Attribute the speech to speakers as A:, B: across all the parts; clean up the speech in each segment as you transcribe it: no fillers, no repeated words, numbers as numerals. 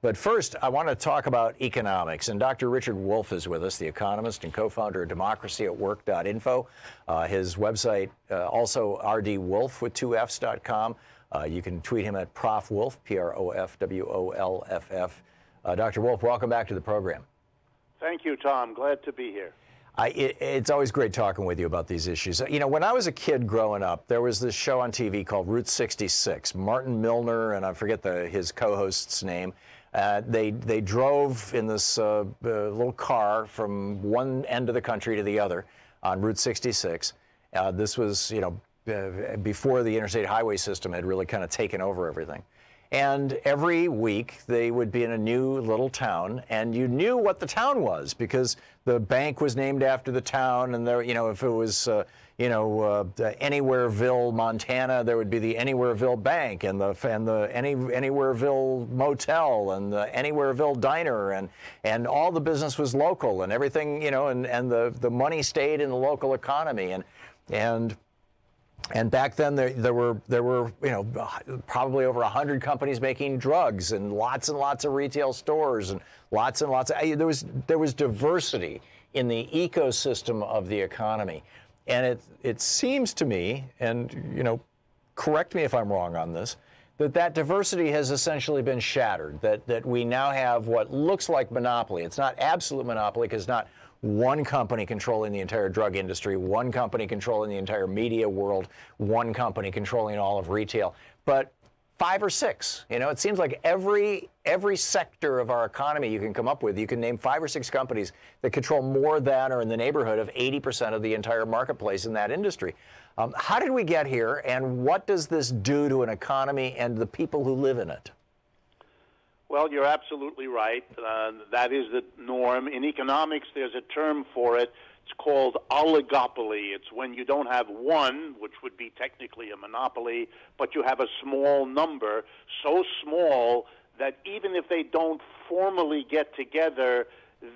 A: But first, I want to talk about economics. And Dr. Richard Wolff is with us, the economist and co-founder of democracyatwork.info. His website, also rdwolf with 2fs.com. You can tweet him at Prof. Wolff, Profwolff. Dr. Wolff, welcome back to the program.
B: Thank you, Tom. Glad to be here.
A: It's always great talking with you about these issues. You know, when I was a kid growing up, there was this show on TV called Route 66. Martin Milner, and I forget his co-host's name. They drove in this little car from one end of the country to the other on Route 66. This was, you know, before the interstate highway system had really kind of taken over everything. And every week they would be in a new little town, and you knew what the town was because the bank was named after the town. And there, you know, if it was, Anywhereville, Montana, there would be the Anywhereville Bank and the Anywhereville Motel and the Anywhereville Diner, and all the business was local and everything, you know, and the money stayed in the local economy, and back then there were you know, probably over 100 companies making drugs and lots of retail stores and lots of there was diversity in the ecosystem of the economy. And it seems to me, and you know, correct me if I'm wrong on this, that diversity has essentially been shattered, that we now have what looks like monopoly. It's not absolute monopoly because it's not one company controlling the entire drug industry, one company controlling the entire media world, one company controlling all of retail, but 5 or 6. You know, it seems like every sector of our economy you can come up with, you can name 5 or 6 companies that control more than or in the neighborhood of 80% of the entire marketplace in that industry. How did we get here, and what does this do to an economy and the people who live in it?
B: Well, you're absolutely right. That is the norm. In economics, there's a term for it. It's called oligopoly. It's when you don't have one, which would be technically a monopoly, but you have a small number, so small that even if they don't formally get together,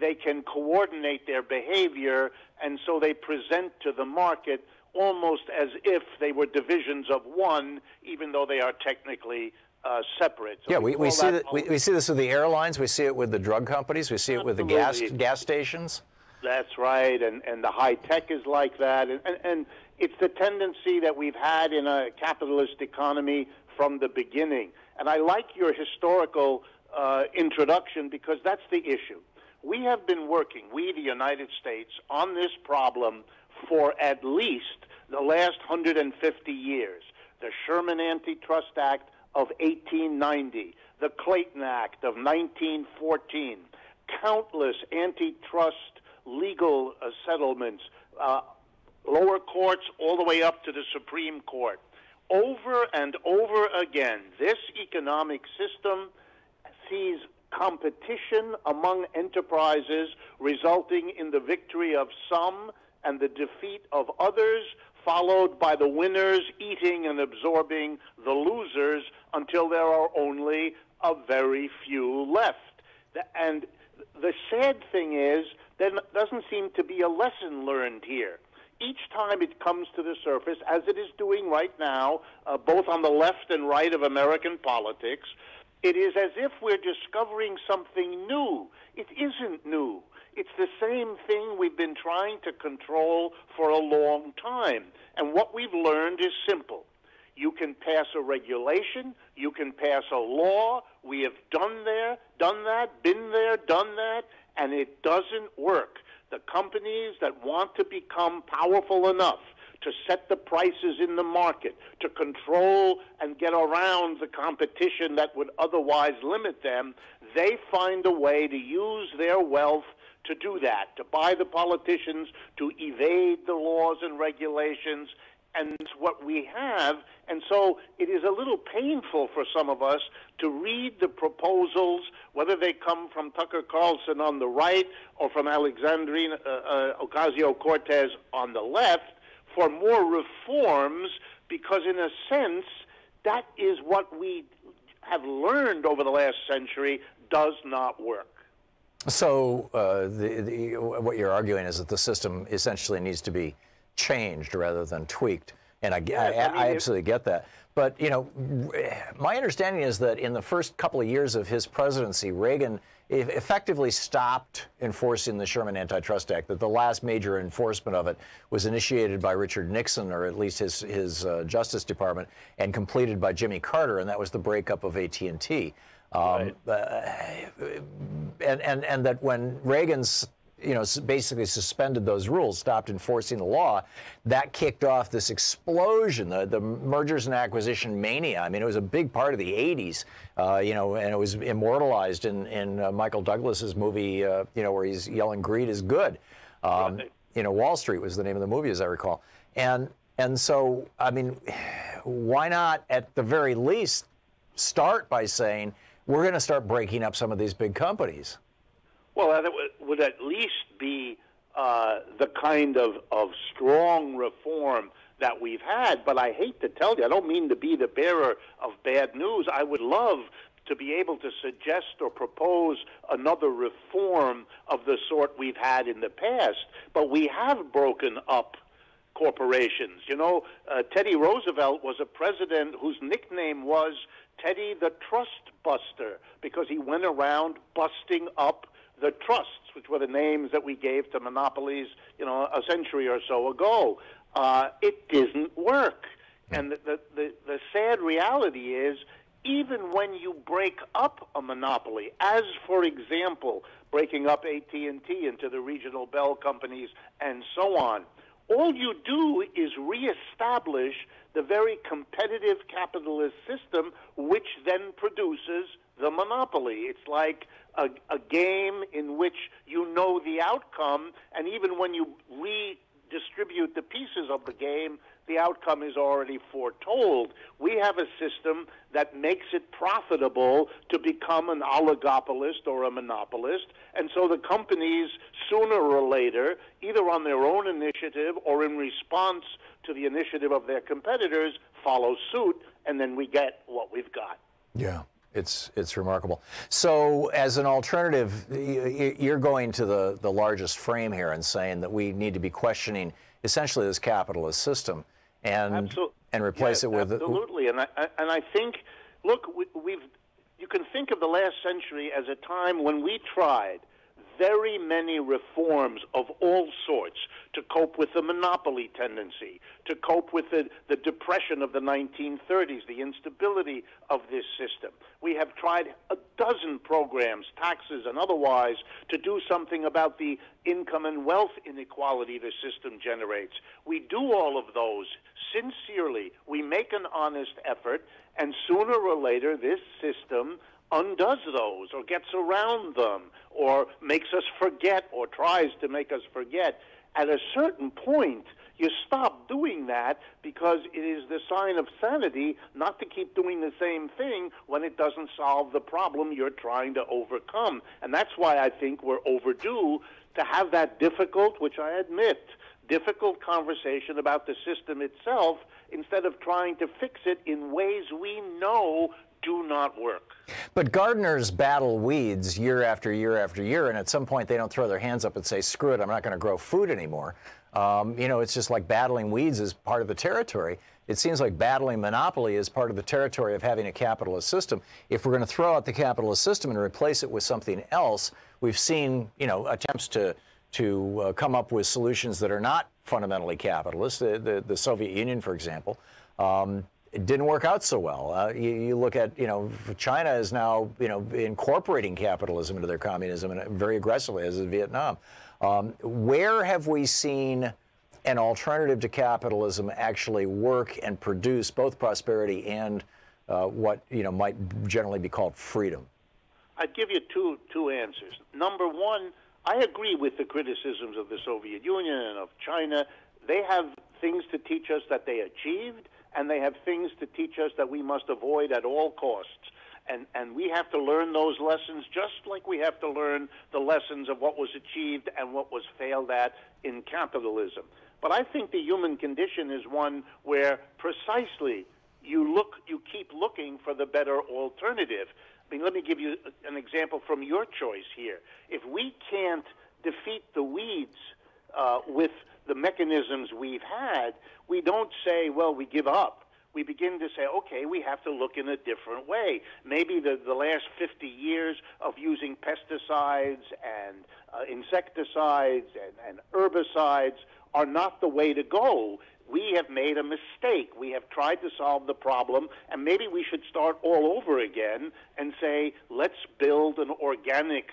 B: they can coordinate their behavior, and so they present to the market almost as if they were divisions of one, even though they are technically separate. So
A: yeah, we see this with the airlines, we see it with the drug companies, we see it with the gas stations.
B: That's right, and the high tech is like that, and it's the tendency that we've had in a capitalist economy from the beginning. And I like your historical introduction because that's the issue. We have been working, we the United States, on this problem for at least the last 150 years. The Sherman Antitrust Act of 1890, the Clayton Act of 1914, countless antitrust legal settlements, lower courts all the way up to the Supreme Court. Over and over again, this economic system sees competition among enterprises resulting in the victory of some and the defeat of others, followed by the winners eating and absorbing the losers until there are only a very few left. And the sad thing is, there doesn't seem to be a lesson learned here. Each time it comes to the surface, as it is doing right now, both on the left and right of American politics, it is as if we're discovering something new. It isn't new. It's the same thing we've been trying to control for a long time. And what we've learned is simple. You can pass a regulation, you can pass a law. We have done that, been there, done that, and it doesn't work. The companies that want to become powerful enough to set the prices in the market, to control and get around the competition that would otherwise limit them, they find a way to use their wealth to do that, to buy the politicians, to evade the laws and regulations, and it's what we have. And so it is a little painful for some of us to read the proposals, whether they come from Tucker Carlson on the right or from Alexandria Ocasio-Cortez on the left, for more reforms, because in a sense, that is what we have learned over the last century does not work.
A: So what you're arguing is that the system essentially needs to be changed rather than tweaked. And I absolutely get that. But, you know, my understanding is that in the first couple of years of his presidency, Reagan effectively stopped enforcing the Sherman Antitrust Act, that the last major enforcement of it was initiated by Richard Nixon, or at least his Justice Department, and completed by Jimmy Carter, and that was the breakup of AT&T. Right. And that when Reagan's basically suspended those rules, stopped enforcing the law, that kicked off this explosion, the mergers and acquisition mania. I mean, it was a big part of the 80s, and it was immortalized in Michael Douglas's movie, where he's yelling, "Greed is good." Right. Wall Street was the name of the movie, as I recall. And so, I mean, why not, at the very least, start by saying, we're going to start breaking up some of these big companies?
B: Well, that would at least be the kind of strong reform that we've had. But I hate to tell you, I don't mean to be the bearer of bad news. I would love to be able to suggest or propose another reform of the sort we've had in the past. But we have broken up corporations. Teddy Roosevelt was a president whose nickname was Teddy the Trust Buster, because he went around busting up the trusts, which were the names that we gave to monopolies, a century or so ago. It didn't work. And the sad reality is, even when you break up a monopoly, as, for example, breaking up AT&T into the regional bell companies and so on, all you do is reestablish the very competitive capitalist system, which then produces the monopoly. It's like a game in which you know the outcome, and even when you redistribute the pieces of the game, the outcome is already foretold. We have a system that makes it profitable to become an oligopolist or a monopolist, and so the companies, sooner or later, either on their own initiative or in response to the initiative of their competitors, follow suit, and then we get what we've got.
A: Yeah. It's remarkable. So, as an alternative, you're going to the largest frame here and saying that we need to be questioning essentially this capitalist system and replace it with
B: absolutely. And I think, look, you can think of the last century as a time when we tried very many reforms of all sorts to cope with the monopoly tendency, to cope with the depression of the 1930s, the instability of this system. We have tried a dozen programs, taxes and otherwise, to do something about the income and wealth inequality the system generates. We do all of those sincerely. We make an honest effort, and sooner or later this system undoes those or gets around them or makes us forget or tries to make us forget. At a certain point, you stop doing that, because it is the sign of sanity not to keep doing the same thing when it doesn't solve the problem you're trying to overcome. And that's why I think we're overdue to have that difficult, which I admit, difficult conversation about the system itself, instead of trying to fix it in ways we know do not work.
A: But gardeners battle weeds year after year after year, and at some point they don't throw their hands up and say, screw it, I'm not going to grow food anymore. It's just like battling weeds is part of the territory. It seems like battling monopoly is part of the territory of having a capitalist system. If we're going to throw out the capitalist system and replace it with something else, we've seen, attempts to come up with solutions that are not fundamentally capitalist. The Soviet Union, for example, it didn't work out so well. You look at, China is now, incorporating capitalism into their communism, and very aggressively, as is Vietnam. Where have we seen an alternative to capitalism actually work and produce both prosperity and what, might generally be called freedom?
B: I'd give you two answers. Number one, I agree with the criticisms of the Soviet Union and of China. They have things to teach us that they achieved, and they have things to teach us that we must avoid at all costs. And we have to learn those lessons, just like we have to learn the lessons of what was achieved and what was failed at in capitalism. But I think the human condition is one where precisely you keep looking for the better alternative. I mean, let me give you an example from your choice here. If we can't defeat the weeds with the mechanisms we've had, we don't say, well, we give up. We begin to say, okay, we have to look in a different way. Maybe the last 50 years of using pesticides and insecticides and herbicides are not the way to go. We have made a mistake. We have tried to solve the problem, and maybe we should start all over again and say, let's build an organic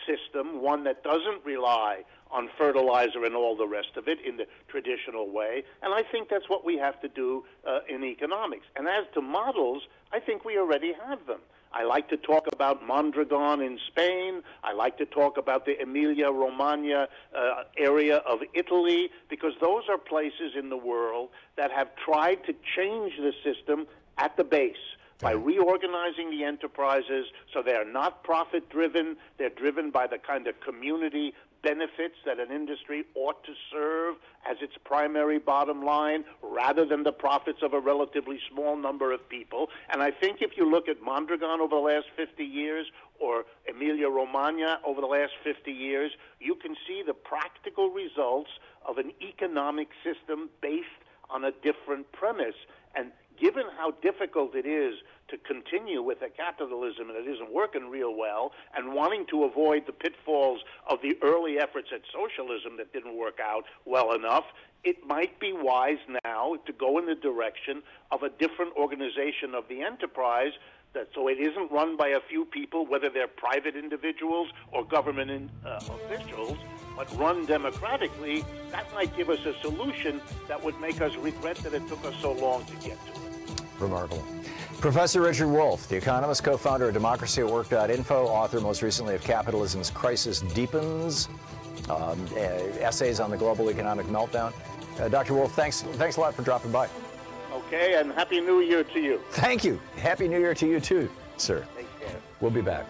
B: system, one that doesn't rely on fertilizer and all the rest of it in the traditional way. And I think that's what we have to do in economics. And as to models, I think we already have them. I like to talk about Mondragon in Spain. I like to talk about the Emilia-Romagna area of Italy, because those are places in the world that have tried to change the system at the base by reorganizing the enterprises so they are not profit-driven. They're driven by the kind of community benefits that an industry ought to serve as its primary bottom line, rather than the profits of a relatively small number of people. And I think if you look at Mondragon over the last 50 years or Emilia-Romagna over the last 50 years, you can see the practical results of an economic system based on a different premise. And given how difficult it is to continue with a capitalism that isn't working real well, and wanting to avoid the pitfalls of the early efforts at socialism that didn't work out well enough, it might be wise now to go in the direction of a different organization of the enterprise, that so it isn't run by a few people, whether they're private individuals or government officials, but run democratically. That might give us a solution that would make us regret that it took us so long to get to it.
A: Remarkable. Professor Richard Wolff, the economist, co-founder of democracyatwork.info, author most recently of Capitalism's Crisis Deepens, essays on the global economic meltdown. Dr. Wolff, thanks a lot for dropping by.
B: Okay, and Happy New Year to you.
A: Thank you. Happy New Year to you too, sir.
B: Take care.
A: We'll be back.